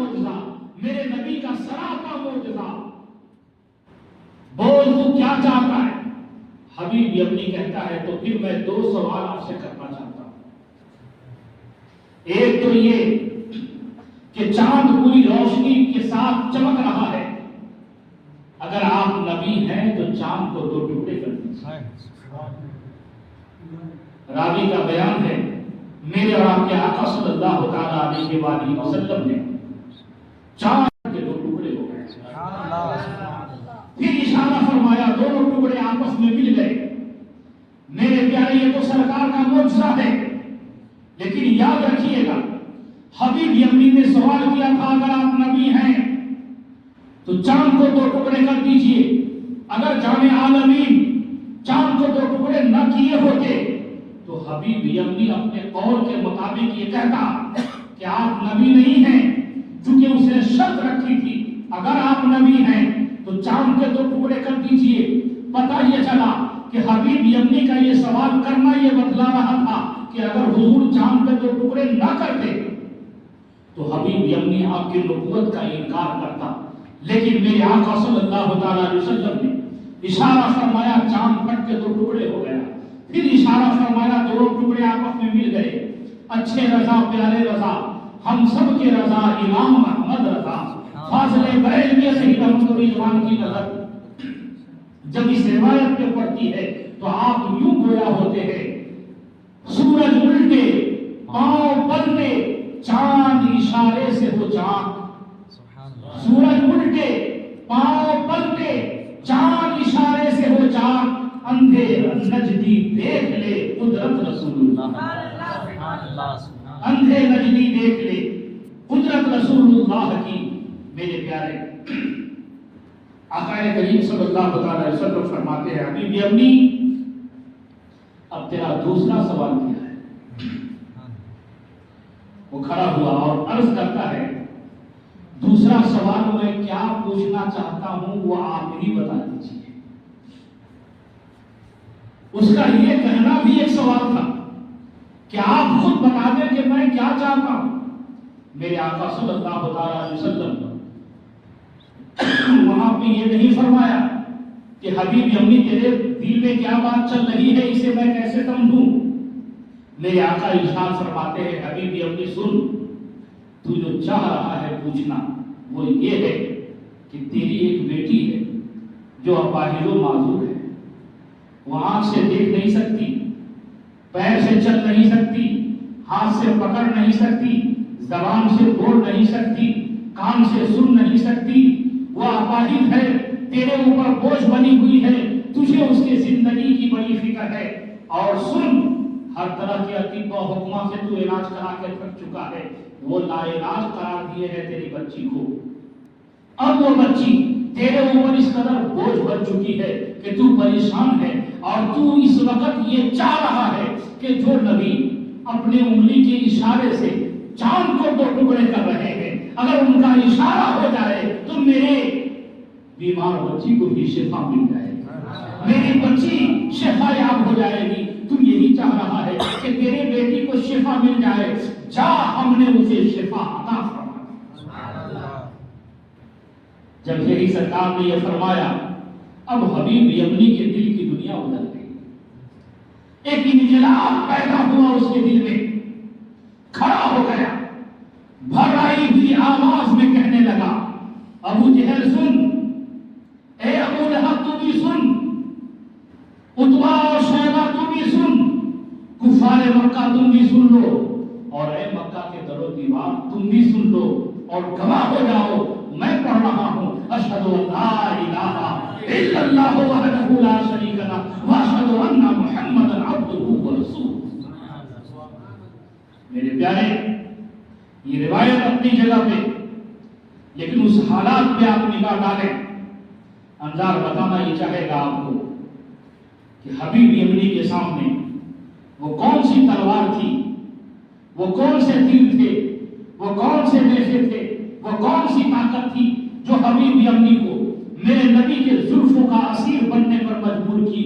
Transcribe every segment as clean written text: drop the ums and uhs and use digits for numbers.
معجزہ، میرے نبی کا سراپا معجزہ، بول تو کیا چاہتا ہے؟ حبیب یمنی کہتا ہے تو پھر میں 2 سوال آپ سے کرنا چاہتا ہوں۔ ایک تو یہ کہ چاند پوری روشنی کے ساتھ چمک رہا ہے، اگر آپ نبی ہیں تو چاند کو 2 ٹکڑے کر دیجیے۔ راوی کا بیان ہے میرے اور آپ کے آقا صلی اللہ تعالی علیہ وآلہ وسلم نے چاند کے 2 ٹکڑے ہو گئے، پھر اشارہ فرمایا، دونوں ٹکڑے آپس میں مل گئے۔ میرے پیارے یہ تو سرکار کا معجزہ ہے، لیکن یاد رکھیے گا حبیب یمنی نے سوال کیا تھا اگر آپ نبی ہیں تو چاند کو 2 ٹکڑے کر دیجئے۔ اگر جان عالمین چاند کو 2 ٹکڑے نہ کیے ہوتے تو حبیب یمنی اپنے قول کے مطابق یہ کہتا کہ آپ نبی نہیں ہیں، چونکہ اس نے شرط رکھی تھی اگر آپ نبی ہیں تو چاند کے 2 ٹکڑے کر دیجئے۔ پتہ یہ چلا کہ حبیب یمنی کا یہ سوال کرنا یہ بتلا رہا تھا کہ اگر حضور چاند کے 2 ٹکڑے نہ کرتے تو حبیب یمنی آپ کی نبوت کا انکار کرتا، لیکن میرے آقا صلی اللہ تعالی علیہ وسلم نے اشارہ فرمایا، چاند پھٹ کے 2 ٹکڑے ہو گیا، پھر اشارہ فرمایا، 2 ٹکڑے آپس میں مل گئے۔ اچھے رضا پیارے رضا ہم سب کے رضا امام محمد رضا فاضل بریلوی شہید احمد رضوان کی نظر جب اس روایت پہ پڑتی ہے تو آپ یوں گویا ہوتے ہیں، سورج الٹے پاؤں پلٹے چاند اشارے سے ہو چاند، سورج الٹے پاؤں پلٹے چاند اشارے سے ہو چاند، اندھے نجدی دیکھ لے قدرت رسول اللہ، اندھے نجدی دیکھ لے قدرت رسول اللہ کی۔ میرے پیارے آقا کریم صلی اللہ علیہ وسلم فرماتے ہیں حبیب یمنی اب تیرا دوسرا سوال کیا ہے؟ وہ کھڑا ہوا اور عرض کرتا ہے دوسرا سوال میں کیا پوچھنا چاہتا ہوں وہ آپ ہی بتا دیجیے۔ اس کا یہ کہنا بھی ایک سوال تھا کہ آپ خود بتا دیں کہ میں کیا چاہتا ہوں۔ میرے آقا صلی اللہ علیہ وسلم وہاں پہ یہ نہیں فرمایا کہ حبیب یمنی تیرے دل میں کیا بات چل رہی ہے اسے میں کیسے سمجھوں۔ میرے آقا ارشاد فرماتے ہیں حبیب یمنی سن، تو جو چاہ رہا ہے پوچھنا وہ یہ ہے کہ تیری ایک بیٹی ہے جو اپاہج و معذور ہے، وہ آنکھ سے دیکھ نہیں سکتی، پیر سے چل نہیں سکتی، ہاتھ سے پکڑ نہیں سکتی، زبان سے بول نہیں سکتی، کان سے سن نہیں سکتی، وہ اپاہج ہے، تیرے اوپر بوجھ بنی ہوئی ہے، تجھے اس کے زندگی کی بڑی فکر ہے، اور سن ہر طرح کے اطباء حکمہ سے تو علاج کرا کے تھک چکا ہے، وہ لا علاج قرار دیے ہے تیری بچی کو۔ اب وہ بچی تیرے اوپر اس قدر بوجھ بن چکی ہے کہ تو پریشان ہے، اور تو اس وقت یہ چاہ رہا ہے کہ جو نبی اپنے انگلی کے اشارے سے چاند کو 2 ٹکڑے کر رہے ہیں اگر ان کا اشارہ ہو جائے تو میرے بیمار بچی کو بھی شفا مل جائے گی، میری بچی شفا یاب ہو جائے گی۔ تم یہی چاہ رہا ہے کہ تیرے بیٹی کو شفا مل جائے، جا ہم نے اسے شفا عطا فرمایا۔ جب یہی سرکار نے یہ فرمایا اب حبیب یمنی کے دل کی دنیا بدل گئی، ایک انقلاب پیدا ہوا اس کے دل میں، کھڑا ہو گیا، بھرائی ہوئی آواز میں کہنے لگا ابو جہل سن، اے ابو لہب تو بھی سن، عتبہ اور شیبہ تو بھی سن، کفار مکہ تم بھی سن لو، اور اے مکہ کے در و دیوار تم بھی سن لو اور گواہ ہو جاؤ، میں پڑھ رہا ہوں اشہد ان لا الہ الا اللہ وحدہ لا شریک لہ واشہد ان محمدا عبدہ ورسولہ۔ میرے پیارے یہ روایت اپنی جگہ پہ، لیکن اس حالات پہ آپ نگاہ ڈالیں، انظار بتانا یہ چاہے گا آپ کو کہ حبیب یمنی کے سامنے وہ کون سی تلوار تھی، وہ کون سے تیر تھے، وہ کون سے نیزے تھے، وہ کون سی طاقت تھی جو حبیب یمنی کو میرے نبی کے زلفوں کا اسیر بننے پر مجبور کی۔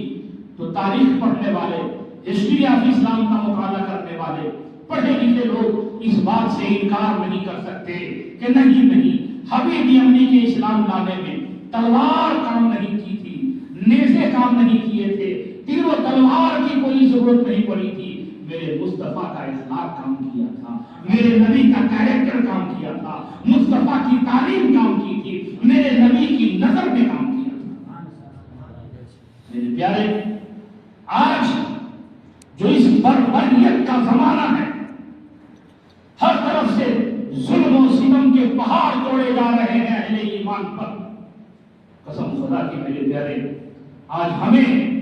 تو تاریخ پڑھنے والے، ہسٹری آف اسلام کا مطالعہ کرنے والے، پڑھے لکھے لوگ اس بات سے انکار نہیں کر سکتے کہ نہیں حبیب یمنی کے اسلام لانے میں تلوار کام نہیں کی تھی، نیزے کام نہیں کیے تھے، تیر و تلوار کی کوئی ضرورت نہیں پڑی تھی، میرے مصطفیٰ کا اخلاق کام کیا تھا، میرے نبی کا کیریکٹر کام کیا تھا، مصطفیٰ کی تعلیم کام کی تھی، میرے نبی کی نظر میں کام کیا تھا۔ میرے پیارے، آج جو اس بربریت کا زمانہ ہے، ہر طرف سے ظلم و ستم کے پہاڑ توڑے جا رہے ہیں اہل ایمان پر، قسم خدا کی میرے پیارے، آج ہمیں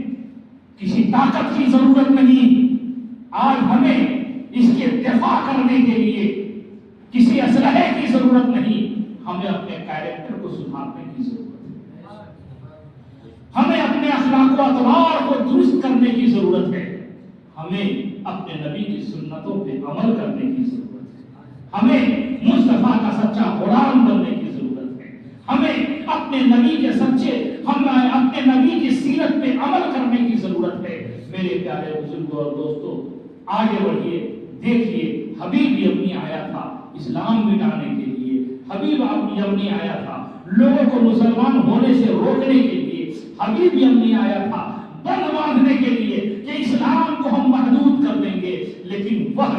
کسی طاقت کی ضرورت نہیں، آج ہمیں اس کے دفاع کرنے کے لیے کسی اسلحے کی ضرورت نہیں، ہمیں اپنے کیریکٹر کو سدھارنے کی ضرورت ہے، ہمیں اپنے اخلاق و اطوار کو درست کرنے کی ضرورت ہے، ہمیں اپنے نبی کی سنتوں پہ عمل کرنے کی ضرورت ہے، ہمیں مصطفیٰ کا سچا غلام بننے کی ضرورت ہے، ہمیں اپنے نبی کے اپنے نبی کی سیرت پہ عمل کرنے کی ضرورت ہے۔ میرے پیارے بزرگوں اور دوستوں، آگے بڑھیے، دیکھیے، حبیب یمنی آیا تھا اسلام مٹانے کے لیے، حبیب یمنی آیا تھا لوگوں کو مسلمان ہونے سے روکنے کے لیے، حبیب یمنی آیا تھا بند باندھنے کے لیے کہ اسلام کو ہم محدود کر دیں گے، لیکن وہ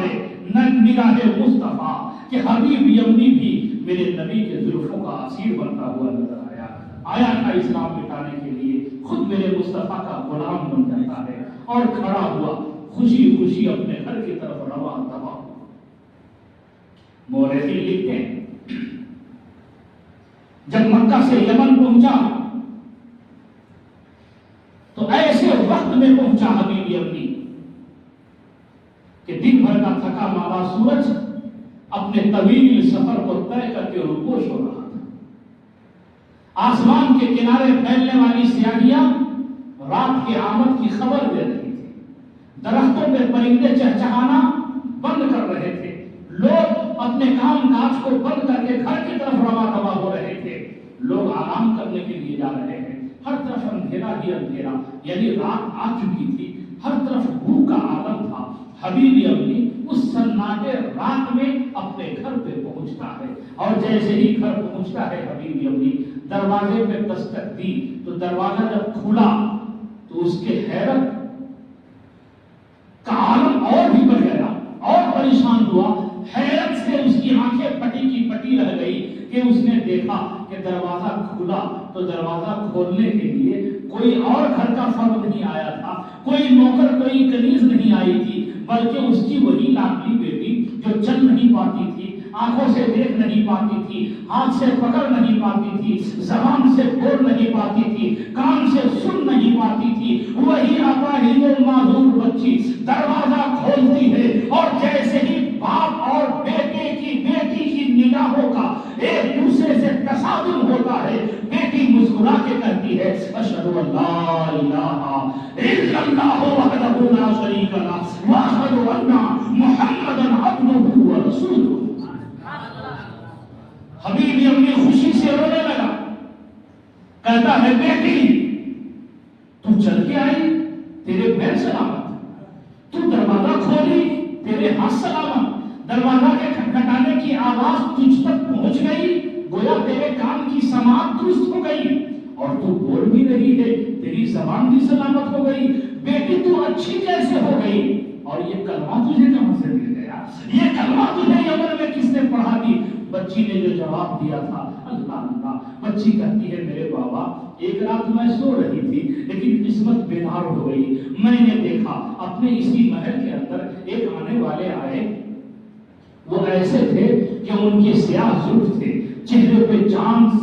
نگاہ مصطفیٰ کہ حبیب یمنی بھی میرے نبی کے زلفوں کا اسیر بنتا ہوا نظر آیا تھا اسلام مٹانے کے لیے، خود میرے مصطفیٰ کا غلام بن جاتا ہے اور کھڑا ہوا خوشی خوشی اپنے گھر کی طرف رواں دوا۔ مورخین لکھتے ہیں جب مکہ سے یمن پہنچا تو ایسے وقت میں پہنچا حبیب یمنی کہ دن بھر کا تھکا مارا سورج اپنے طویل سفر کو طے کر کے روپوش ہو رہا تھا، آسمان کے کنارے پھیلنے والی سیاہیاں رات کی آمد کی خبر دے رہی تھی، درختوں پہ پرندے چہچہانا بند کر رہے تھے، لوگ اپنے کام کاج کو بند کر کے گھر کی طرف رواں دوا ہو رہے تھے، لوگ آرام کرنے کے لیے جا رہے ہیں، ہر طرف اندھیرا ہی اندھیرا، یعنی رات آ چکی تھی، ہر طرف بھوک کا عالم تھا۔ حبیب یمنی اس سناٹے رات میں اپنے گھر پہ پہنچتا ہے، اور جیسے ہی گھر پہنچتا ہے حبیب یمنی، دروازے پہ دستک دی تو دروازہ جب کھلا تو اس کے حیرت کا عالم اور بھی بڑھ گیا اور پریشان ہوا، حیرت سے اس کی آنکھیں پٹی کی پٹی رہ گئی کہ اس نے دیکھا کہ دروازہ کھلا تو دروازہ کھولنے کے لیے کوئی اور گھر کا فرد نہیں آیا تھا، کوئی نوکر کوئی کنیز نہیں آئی تھی، بلکہ اس کی وہی لاڈلی بیٹی جو چل نہیں پاتی تھی، آنکھوں سے دیکھ نہیں پاتی تھی، ہاتھ سے پکڑ نہیں پاتی تھی، زبان سے بول نہیں پاتی تھی، کان سے سن نہیں پاتی تھی، وہی اپاہج و معذور بچی دروازہ کھولتی ہے، اور جیسے ہی باپ اور بیٹے کی بیٹی کی نگاہوں کا ایک دوسرے سے تصادم ہوتا ہے، بیٹی مسکرا کے کہتی ہے اشہد ان لا الہ الا اللہ وحدہ لا شریک لہ واشہد ان محمدا عبدہ ورسولہ۔ حبیب یمنی خوشی سے رونے لگا، کہتا ہے بیٹی تو چل کے آئی تیرے پیر سلامت، تو دروازہ کھولی تیرے ہاتھ سلامت، دروازہ کے کھٹکھٹانے کی آواز تجھ تک پہنچ گئی، گویا تیرے کان کی سماعت درست ہو گئی اور تو بول بھی رہی ہے، تیری زبان بھی سلامت ہو گئی، بیٹی تو اچھی کیسے ہو گئی، اور یہ کلمہ تجھے کہاں سے مل گیا، یہ کلمہ تجھے یمن میں کس نے پڑھا دی؟ بچی نے جو جواب دیا تھا اللہ اللہ، بچی کہتی ہے میرے بابا ایک رات میں سو رہی تھی لیکن قسمت بیدار ہو گئی، میں نے دیکھا اپنے اسی محل کے اندر ایک آنے والے آئے، وہ ایسے تھے کہ ان کے سیاہ زلف تھے، چہرے پہ چاند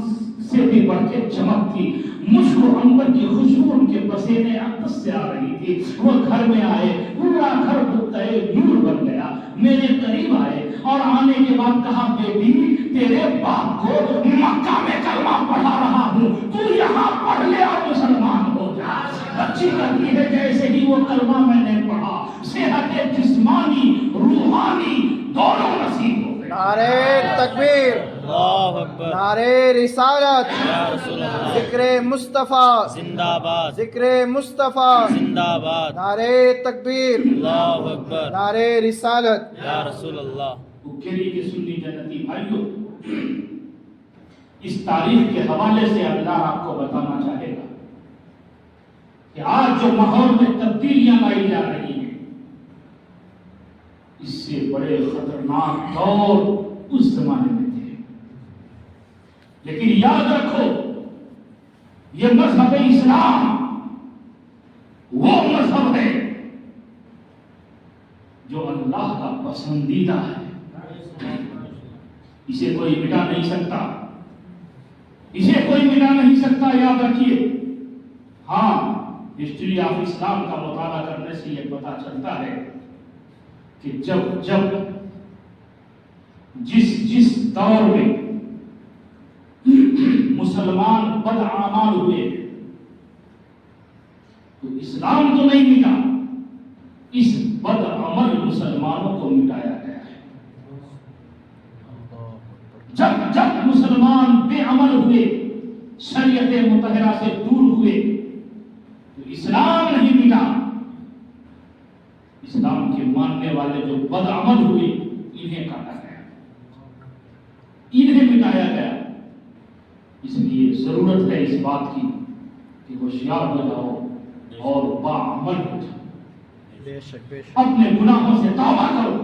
سے بھی بڑھ کے چمک تھی، مشک و عنبر کی خوشبو ان کے پسینے عطس سے آ رہی تھی، وہ گھر میں آئے، پورا گھر دکھتے نور بن گیا، میرے قریب آئے اور آنے کے بعد کہا بیٹی تیرے باپ کو مکہ میں کلمہ پڑھا رہا ہوں، تو یہاں پڑھ لے اور مسلمان ہو جا۔ بچی کہتی ہے جیسے ہی وہ کلمہ میں نے پڑھا صحت جسمانی روحانی دونوں نصیب ہو گئے۔ نعرہ تکبیر، اللہ اکبر، نعرہ رسالت، یا رسول اللہ، ذکر مصطفیٰ، زندہ باد، ذکر مصطفیٰ، زندہ باد، نعرہ تکبیر، اللہ اکبر، نعرہ رسالت۔ یا رسول اللہ۔ وہ میری کے سنی جنتی بھائیوں، اس تاریخ کے حوالے سے اللہ آپ کو بتانا چاہے گا کہ آج جو ماحول میں تبدیلیاں لائی جا رہی ہیں، اس سے بڑے خطرناک دور اس زمانے میں تھے. لیکن یاد رکھو، یہ مذہب اسلام وہ مذہب ہے جو اللہ کا پسندیدہ ہے. اسے کوئی مٹا نہیں سکتا، اسے کوئی مٹا نہیں سکتا. یاد رکھیے. ہاں، ہسٹری آف اسلام کا مطالعہ کرنے سے یہ پتا چلتا ہے کہ جب جس دور میں مسلمان بدعمال ہوئے تو اسلام تو نہیں مٹا، اس بدعمل مسلمانوں کو مٹایا گیا ہے. جب مسلمان بے عمل ہوئے، شریعت مطہرہ سے دور ہوئے تو اسلام نہیں مٹا، اسلام کے ماننے والے جو بدعمل ہوئے انہیں کاٹا گیا، انہیں مٹایا گیا. اس لیے ضرورت ہے اس بات کی کہ ہوشیار ہو جاؤ اور باعمل ہو جاؤ. بے شک بے شک. اپنے گناہوں سے توبہ کرو.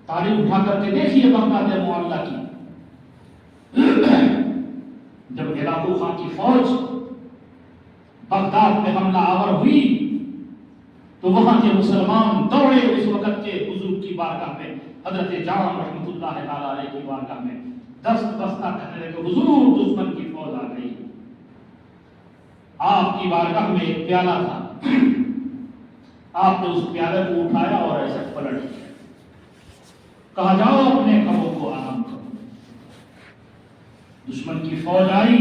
تاریخ اٹھا کر کے دیکھیے بغداد معلّہ کی. جب ہلاکو خان کی فوج بغداد میں حملہ آور ہوئی تو وہاں کے مسلمان دوڑے اس وقت کے حضور کی بارگاہ میں، حضرت جام رحمۃ اللہ تعالی علیہ کی بارگاہ میں دست بستہ کہنے لگے، حضور دشمن کی فوج آ گئی. آپ کی بارگاہ میں ایک پیالہ تھا، آپ نے اس پیالے کو اٹھایا اور ایسے پلٹ دیا، کہا جاؤ اپنے کموں کو آرام کرو. دشمن کی فوج آئی،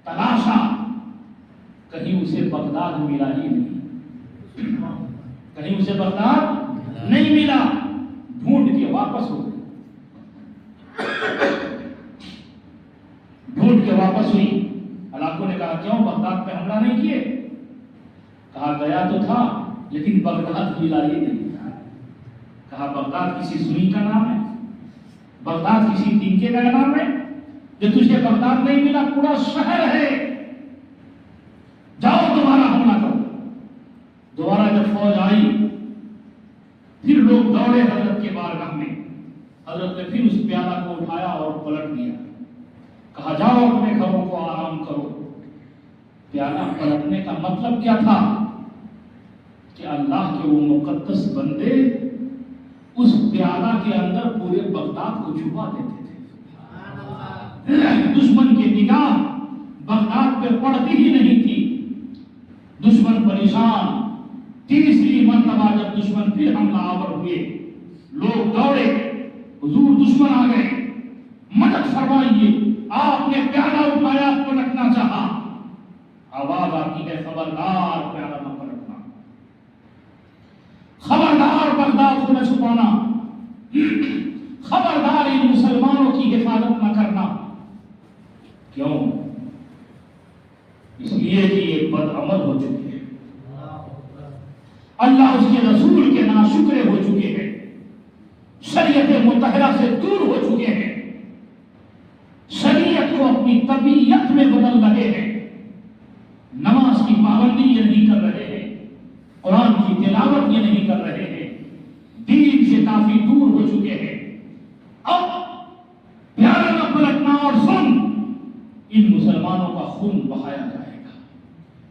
تلاشا، کہیں اسے بغداد ملا ہی نہیں، کہیں اسے بغداد نہیں ملا. ڈھونڈ کے واپس ہو گئی، ڈھونڈ کے واپس ہوئی. علاقوں نے کہا کیوں بغداد پہ حملہ نہیں کیے؟ کہا گیا تو تھا لیکن بغداد ملا ہی نہیں. کہا بغداد کسی سنی کا نام ہے؟ بغداد کسی تنکے کا نام ہے جو تجھے بغداد نہیں ملا؟ پورا شہر ہے، جاؤ دوبارہ حملہ کرو. دوبارہ جب فوج آئی پھر لوگ دوڑے حضرت کے بارگاہ میں. حضرت نے پھر اس پیالہ کو اٹھایا اور پلٹ دیا، کہا جاؤ اپنے گھروں کو آرام کرو. پیالہ پلٹنے کا مطلب کیا تھا کہ اللہ کے وہ مقدس بندے اس پیالہ کے اندر پورے بغداد کو چھپا دیتے تھے. دشمن کی نگاہ بغداد پہ پڑتی ہی نہیں تھی. دشمن پریشان. تیسری مرتبہ جب دشمن پھر حملہ آور ہوئے، لوگ دوڑے، حضور دشمن آ گئے، مدد فرمائیے. آپ نے پیالہ اٹھایا، پلٹنا چاہا، آواز آتی ہے خبردار پیالہ نہ پلٹنا، خبردار بغداد کو نہ چھپانا، خبردار ان مسلمانوں کی حفاظت نہ کرنا. کیوں؟ اس لیے کہ یہ بدعمل ہو چکے ہیں، اللہ اس کے رسول کے ناشکرے ہو چکے ہیں، شریعت مطہرہ سے دور ہو چکے ہیں، شریعت کو اپنی طبیعت میں بدل رہے ہیں، نماز کی پابندی یہ نہیں کر رہے ہیں، قرآن کی تلاوت یہ نہیں کر رہے ہیں، دین سے کافی دور ہو چکے ہیں. اب پیالہ نہ پلٹنا اور سن، ان مسلمانوں کا خون بہایا جائے گا،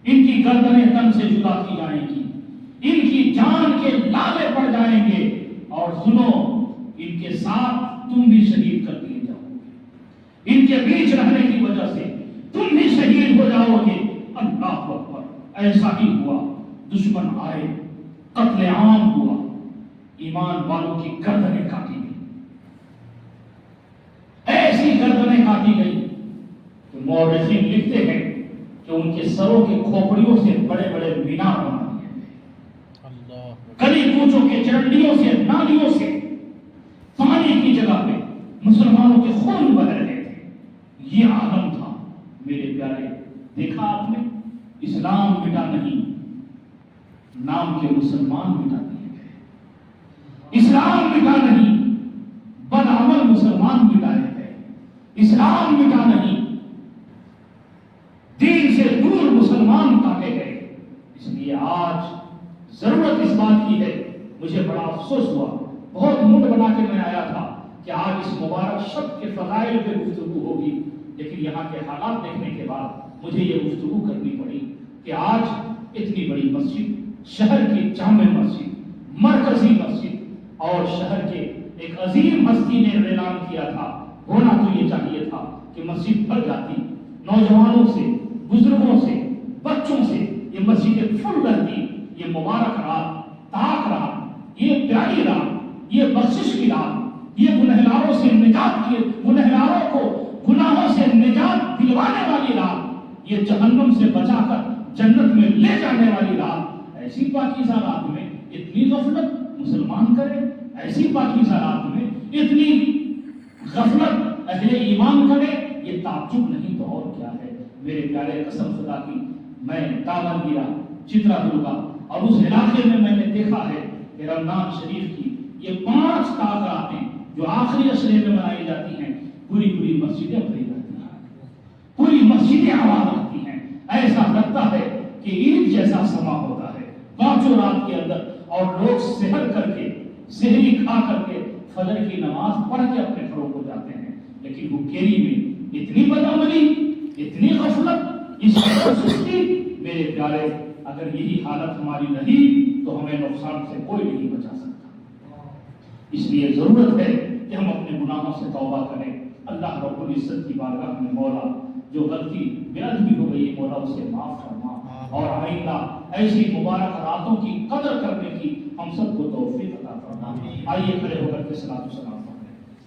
ان کی گردنیں تن سے جدا کی جائیں گی، ان کی جان کے لالے پڑ جائیں گے، اور سنو ان کے ساتھ تم بھی شہید کر دیے جاؤ گے، ان کے بیچ رہنے کی وجہ سے تم بھی شہید ہو جاؤ گے. اللہ اکبر. ایسا ہی ہوا، دشمن آئے، قتل عام ہوا، ایمان والوں کی گردنیں کاٹی گئی، ایسی گردنیں کاٹی گئی کہ مورخین لکھتے ہیں کہ ان کے سروں کے کھوپڑیوں سے بڑے بڑے مینار بنا دیے گئے، گلی کوچوں کے چرنڈیوں سے، نالیوں سے پانی کی جگہ پہ مسلمانوں کے خون بہ رہے تھے. یہ عالم تھا میرے پیارے. دیکھا آپ نے، اسلام مٹا نہیں، نام کے مسلمان مٹا دیے گئے. اسلام مٹا نہیں، اسلام مٹا نہیں، دین سے دور مسلمان کاٹے گئے۔ اس لیے آج ضرورت اس بات کی ہے، مجھے بڑا افسوس ہوا، بہت موڈ بنا کے میں آیا تھا کہ آج اس مبارک شب کے فضائل پہ گفتگو ہوگی، لیکن یہاں کے حالات دیکھنے کے بعد مجھے یہ گفتگو کرنی پڑی کہ آج اتنی بڑی مسجد، شہر کی جامع مسجد، مرکزی مسجد، اور شہر کے ایک عظیم ہستی نے اعلان کیا تھا، ہونا تو یہ چاہیے تھا کہ مسجد بھر جاتی، نوجوانوں سے، بزرگوں سے، بچوں سے یہ مسجد فل رہتی۔ یہ مبارک رات، طاق رات، یہ پیاری رات، یہ بخشش کی رات، یہ گنہگاروں سے نجات کی، گنہگاروں کو گناہوں سے نجات دلوانے والی رات، یہ جہنم سے بچا کر جنت میں لے جانے والی رات، ایسی پاکیزہ رات میں اتنی غفلت مسلمان کرے، ایسی پاکیزہ رات میں اتنی غفلت اہل ایمان کرے، یہ تعجب نہیں تو اور کیا ہے۔ میرے پیارے قسم خدا کی، میں دامن گیرا، چترا درگا اور اس علاقے میں نے دیکھا ہے کہ رمضان شریف کی یہ 5 طاق راتیں جو آخری عشرے میں منائی جاتی ہیں، پوری مسجدیں بھری رہتی ہیں، پوری مسجدیں آباد رہتی ہیں، ایسا لگتا ہے کہ عید جیسا سما ہوتا ہے 5 رات کے اندر، اور لوگ سحر کر کے، سحری کھا کر کے فجر کی نماز پڑھ کے اپنے گھروں کو جاتے ہیں، لیکن وہ کیری میں اتنی بدعملی، اتنی غفلت، اس قدر سستی۔ میرے پیارے، اگر یہی حالت ہماری رہی تو ہمیں نقصان سے کوئی نہیں بچا سکتا۔ اس لیے ضرورت ہے کہ ہم اپنے گناہوں سے توبہ کریں۔ اللہ رب العزت کی بارگاہ میں مولا جو غلطی بے ادبی ہو گئی مولا اسے معاف فرما، اور آئندہ ایسی مبارک راتوں کی قدر کرنے کی ہم سب کو توفیق عطا فرما۔ آئیے کھڑے ہو کر کے صلاۃ و سلام